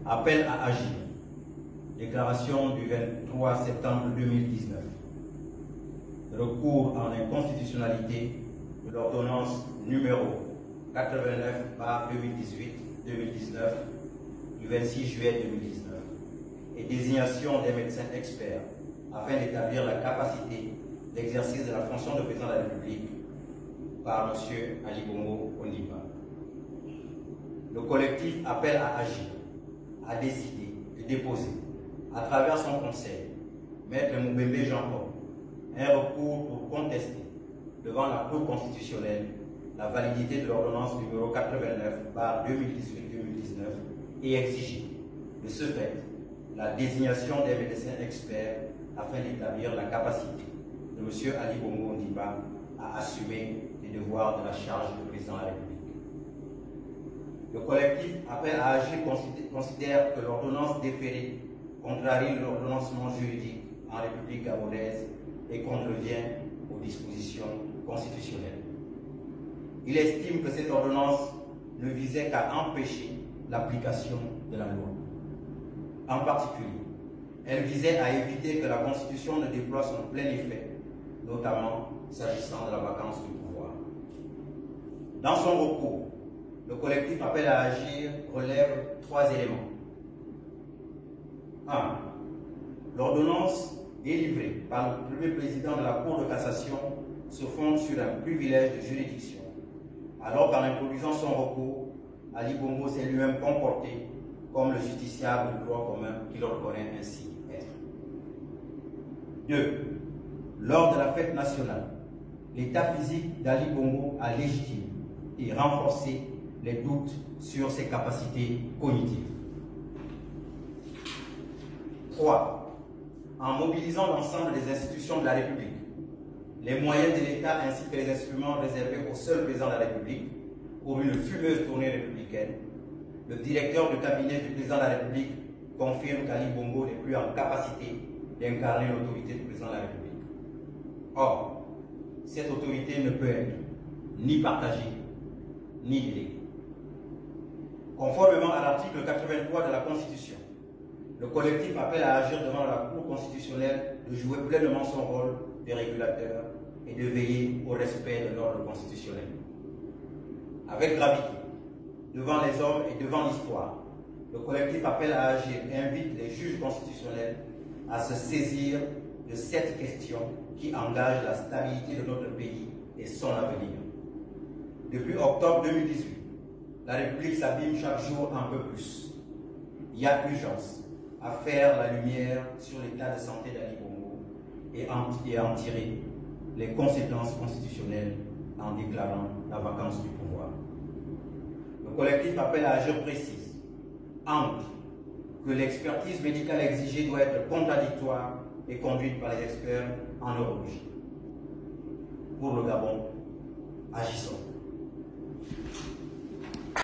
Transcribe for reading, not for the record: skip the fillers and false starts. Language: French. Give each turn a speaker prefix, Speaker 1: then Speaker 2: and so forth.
Speaker 1: Appel à agir. Déclaration du 23 septembre 2019. Recours en inconstitutionnalité de l'ordonnance numéro 89/2018-2019 du 26 juillet 2019 et désignation des médecins experts afin d'établir la capacité d'exercice de la fonction de président de la République par M. Ali Bongo Ondimba. Le collectif Appel à agir a décidé de déposer, à travers son conseil, Maître Moubembe Jean-Paul, un recours pour contester devant la Cour constitutionnelle la validité de l'ordonnance numéro 89/2018-2019 et exiger, de ce fait, la désignation des médecins experts afin d'établir la capacité de M. Ali Bongo Ondimba à assumer les devoirs de la charge de président de la République. Le collectif Appel à agir considère que l'ordonnance déférée contrarie l'ordonnancement juridique en République gabonaise et contrevient aux dispositions constitutionnelles. Il estime que cette ordonnance ne visait qu'à empêcher l'application de la loi. En particulier, elle visait à éviter que la Constitution ne déploie son plein effet, notamment s'agissant de la vacance du pouvoir. Dans son recours, le collectif Appel à agir relève 3 éléments. 1. L'ordonnance délivrée par le premier président de la Cour de cassation se fonde sur un privilège de juridiction, alors qu'en introduisant son recours, Ali Bongo s'est lui-même comporté comme le justiciable de droit commun qu'il reconnaît ainsi être. 2. Lors de la fête nationale, l'état physique d'Ali Bongo a légitimé et renforcé les doutes sur ses capacités cognitives. 3. En mobilisant l'ensemble des institutions de la République, les moyens de l'État ainsi que les instruments réservés au seul président de la République pour une fumeuse tournée républicaine, le directeur du cabinet du président de la République confirme qu'Ali Bongo n'est plus en capacité d'incarner l'autorité du président de la République. Or, cette autorité ne peut être ni partagée, ni déléguée. Conformément à l'article 83 de la Constitution, le collectif appelle à agir devant la Cour constitutionnelle de jouer pleinement son rôle de régulateur et de veiller au respect de l'ordre constitutionnel. Avec gravité, devant les hommes et devant l'histoire, le collectif Appel à agir et invite les juges constitutionnels à se saisir de cette question qui engage la stabilité de notre pays et son avenir. Depuis octobre 2018, la République s'abîme chaque jour un peu plus. Il y a urgence à faire la lumière sur l'état de santé d'Ali Bongo et à en tirer les conséquences constitutionnelles en déclarant la vacance du pouvoir. Le collectif Appel à agir précise, entre, que l'expertise médicale exigée doit être contradictoire et conduite par les experts en neurologie. Pour le Gabon, agissons.